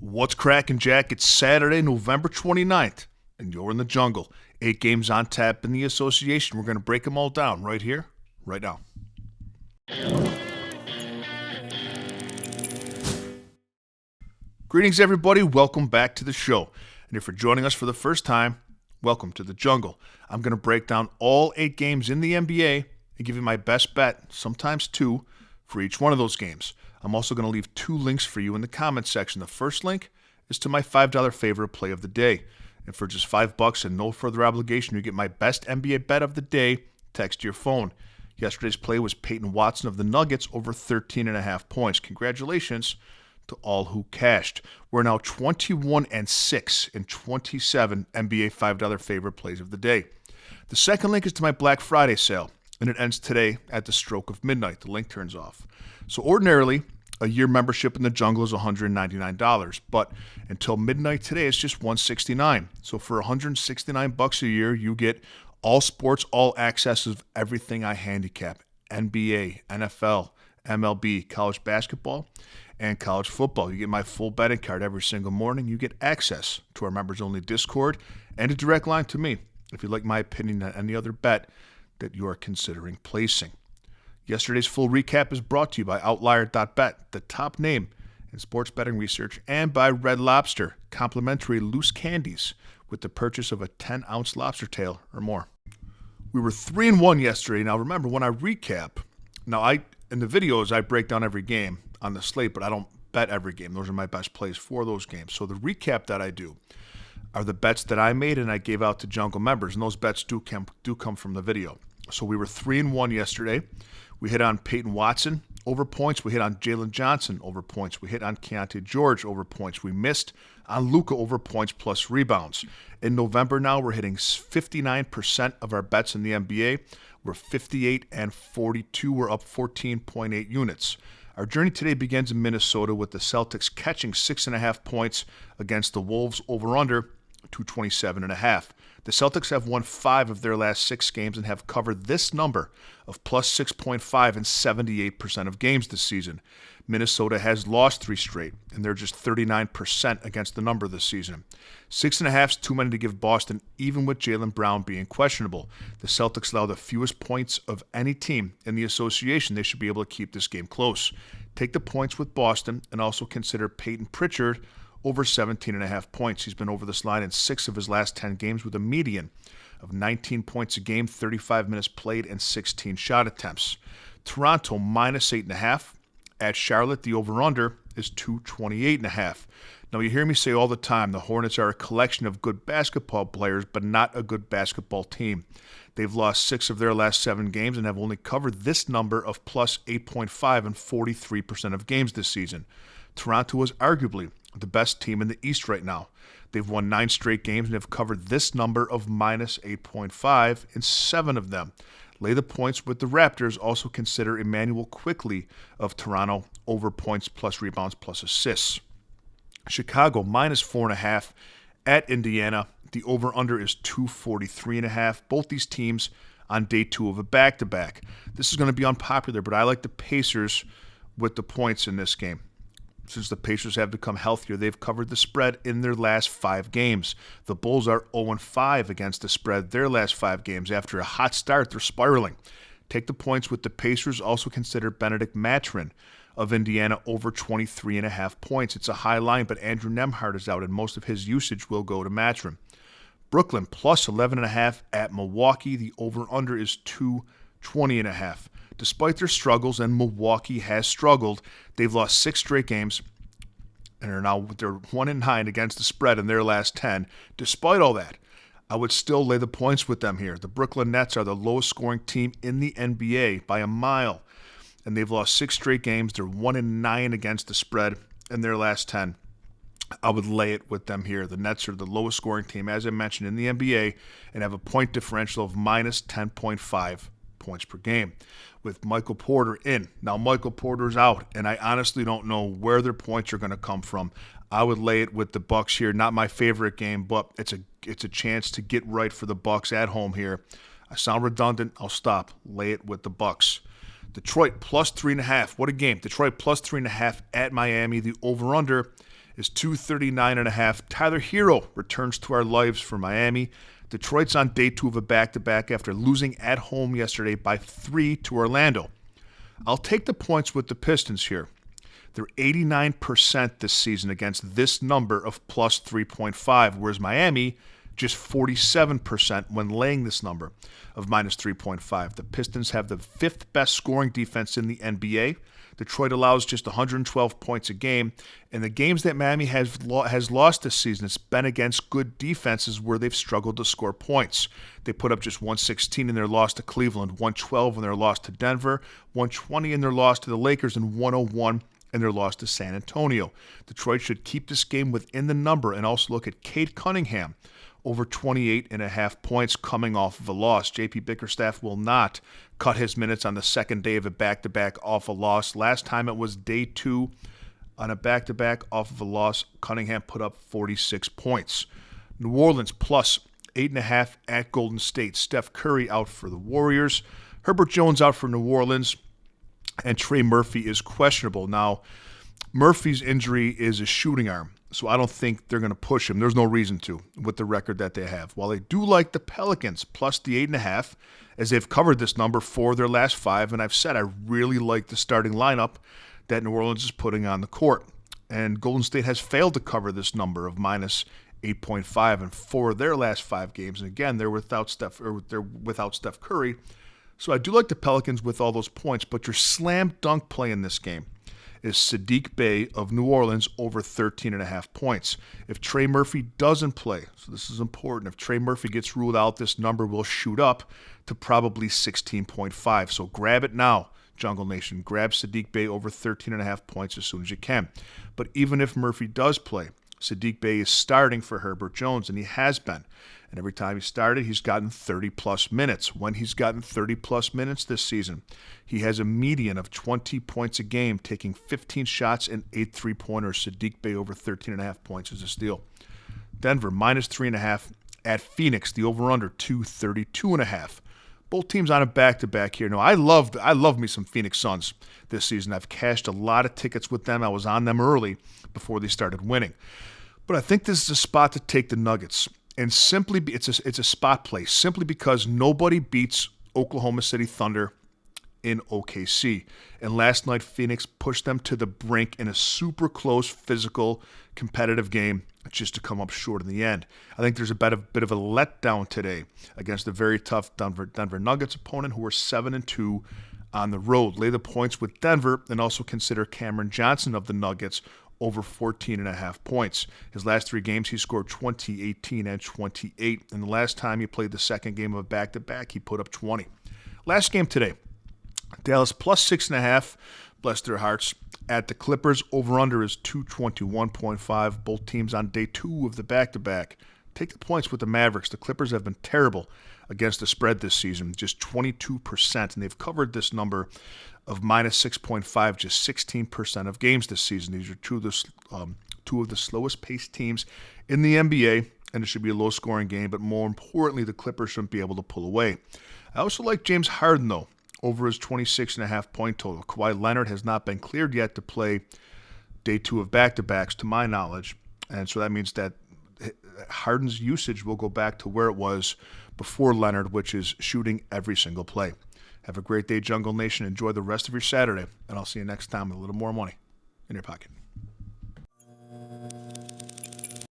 What's cracking, Jack? It's Saturday, November 29th, and you're in the jungle. 8 games on tap in the association. We're going to break them all down right here, right now. Greetings, everybody. Welcome back to the show. And if you're joining us for the first time, welcome to the jungle. I'm going to break down all 8 games in the NBA and give you my best bet, sometimes 2, for each one of those games. I'm also going to leave 2 links for you in the comments section. The first link is to my $5 favorite play of the day. And for just $5 and no further obligation, you get my best NBA bet of the day text to your phone. Yesterday's play was Peyton Watson of the Nuggets over 13.5 points. Congratulations to all who cashed. We're now 21-6 in 27 NBA $5 favorite plays of the day. The second link is to my Black Friday sale, and it ends today at the stroke of midnight. The link turns off. So ordinarily, a year membership in the jungle is $199, but until midnight today, it's just $169. So for $169 a year, you get all sports, all access of everything I handicap: NBA, NFL, MLB, college basketball, and college football. You get my full betting card every single morning. You get access to our members-only Discord and a direct line to me if you'd like my opinion on any other bet that you are considering placing. Yesterday's full recap is brought to you by Outlier.bet, the top name in sports betting research, and by Red Lobster, complimentary loose candies with the purchase of a 10-ounce lobster tail or more. We were 3-1 yesterday. Now remember, when I recap, in the videos I break down every game on the slate, but I don't bet every game. Those are my best plays for those games. So the recap that I do are the bets that I made and I gave out to Jungle members, and those bets do come from the video. So we were 3-1 yesterday. We hit on Peyton Watson over points. We hit on Jalen Johnson over points. We hit on Keontae George over points. We missed on Luka over points plus rebounds. In November now, we're hitting 59% of our bets in the NBA. We're 58-42. We're up 14.8 units. Our journey today begins in Minnesota with the Celtics catching 6.5 points against the Wolves over-under 227.5. The Celtics have won 5 of their last 6 games and have covered this number of plus 6.5 in 78% of games this season. Minnesota has lost 3 straight, and they're just 39% against the number this season. 6.5 is too many to give Boston, even with Jaylen Brown being questionable. The Celtics allow the fewest points of any team in the association. They should be able to keep this game close. Take the points with Boston and also consider Peyton Pritchard over 17.5 points. He's been over this line in 6 of his last 10 games with a median of 19 points a game, 35 minutes played, and 16 shot attempts. Toronto minus 8.5. At Charlotte, the over-under is 228.5. Now, you hear me say all the time, the Hornets are a collection of good basketball players, but not a good basketball team. They've lost 6 of their last 7 games and have only covered this number of plus 8.5 in 43% of games this season. Toronto is arguably the best team in the East right now. They've won 9 straight games and have covered this number of minus 8.5 in 7 of them. Lay the points with the Raptors. Also consider Emmanuel Quickley of Toronto over points plus rebounds plus assists. Chicago minus 4.5 at Indiana. The over-under is 243.5. Both these teams on day 2 of a back-to-back. This is going to be unpopular, but I like the Pacers with the points in this game. Since the Pacers have become healthier, they've covered the spread in their last 5 games. The Bulls are 0-5 against the spread their last 5 games. After a hot start, they're spiraling. Take the points with the Pacers. Also consider Benedict Mathurin of Indiana over 23.5 points. It's a high line, but Andrew Nembhard is out, and most of his usage will go to Mathurin. Brooklyn plus 11.5 at Milwaukee. The over-under is 220.5. Despite their struggles, and Milwaukee has struggled, they've lost 6 straight games and they're 1-9 against the spread in their last 10. Despite all that, I would still lay the points with them here. The Brooklyn Nets are the lowest scoring team in the NBA by a mile, and they've lost 6 straight games. They're 1-9 against the spread in their last 10. I would lay it with them here. The Nets are the lowest scoring team, as I mentioned, in the NBA and have a point differential of minus 10.5 points per game with Michael Porter in. Now, Michael Porter's out, and I honestly don't know where their points are going to come from. I would lay it with the Bucks here. Not my favorite game, but it's a chance to get right for the Bucks at home here. I sound redundant. I'll stop. Lay it with the Bucks. Detroit plus 3.5. What a game. Detroit plus 3.5 at Miami. The over-under is 239.5. Tyler Hero returns to our lives for Miami. Detroit's on day 2 of a back-to-back after losing at home yesterday by 3 to Orlando. I'll take the points with the Pistons here. They're 89% this season against this number of plus 3.5, whereas Miami just 47% when laying this number of minus 3.5. The Pistons have the 5th best scoring defense in the NBA. Detroit allows just 112 points a game. And the games that Miami has lost this season, it's been against good defenses where they've struggled to score points. They put up just 116 in their loss to Cleveland, 112 in their loss to Denver, 120 in their loss to the Lakers, and 101 in their loss to San Antonio. Detroit should keep this game within the number and also look at Cade Cunningham over 28.5 points coming off of a loss. J.P. Bickerstaff will not cut his minutes on the second day of a back-to-back off a loss. Last time it was day 2 on a back-to-back off of a loss. Cunningham put up 46 points. New Orleans plus 8.5 at Golden State. Steph Curry out for the Warriors. Herbert Jones out for New Orleans. And Trey Murphy is questionable. Now, Murphy's injury is a shooting arm, so I don't think they're going to push him. There's no reason to with the record that they have. While they do like the Pelicans plus the 8.5, as they've covered this number for their last 5, and I've said I really like the starting lineup that New Orleans is putting on the court. And Golden State has failed to cover this number of minus 8.5 in 4 of their last 5 games. And again, they're without Steph Curry. So I do like the Pelicans with all those points, but your slam dunk play in this game is Saddiq Bey of New Orleans over 13.5 points. If Trey Murphy doesn't play, so this is important, if Trey Murphy gets ruled out, this number will shoot up to probably 16.5. So grab it now, Jungle Nation. Grab Saddiq Bey over 13.5 points as soon as you can. But even if Murphy does play, Saddiq Bey is starting for Herbert Jones, and he has been. And every time he started, he's gotten 30-plus minutes. When he's gotten 30-plus minutes this season, he has a median of 20 points a game, taking 15 shots and 8 3-pointers. Saddiq Bey over 13.5 points is a steal. Denver, minus 3.5 at Phoenix. The over-under, 232.5. Both teams on a back-to-back here. Now, I love me some Phoenix Suns this season. I've cashed a lot of tickets with them. I was on them early before they started winning. But I think this is a spot to take the Nuggets. And simply, it's a spot play, simply because nobody beats Oklahoma City Thunder in OKC. And last night, Phoenix pushed them to the brink in a super close, physical, competitive game just to come up short in the end. I think there's a bit of a letdown today against a very tough Denver Nuggets opponent who are 7-2 on the road. Lay the points with Denver and also consider Cameron Johnson of the Nuggets over 14.5 points. His last 3 games, he scored 20, 18, and 28. And the last time he played the second game of a back-to-back, he put up 20. Last game today, Dallas plus 6.5, bless their hearts, at the Clippers. Over-under is 221.5. Both teams on day 2 of the back-to-back. Take the points with the Mavericks. The Clippers have been terrible against the spread this season, just 22%, and they've covered this number of minus 6.5 just 16% of games this season. These are two of the slowest paced teams in the NBA, and it should be a low-scoring game, but more importantly, the Clippers shouldn't be able to pull away. I also like James Harden, though, over his 26.5 point total. Kawhi Leonard has not been cleared yet to play day 2 of back-to-backs, to my knowledge, and so that means that Harden's usage will go back to where it was before Leonard, which is shooting every single play. Have a great day, Jungle Nation. Enjoy the rest of your Saturday, and I'll see you next time with a little more money in your pocket.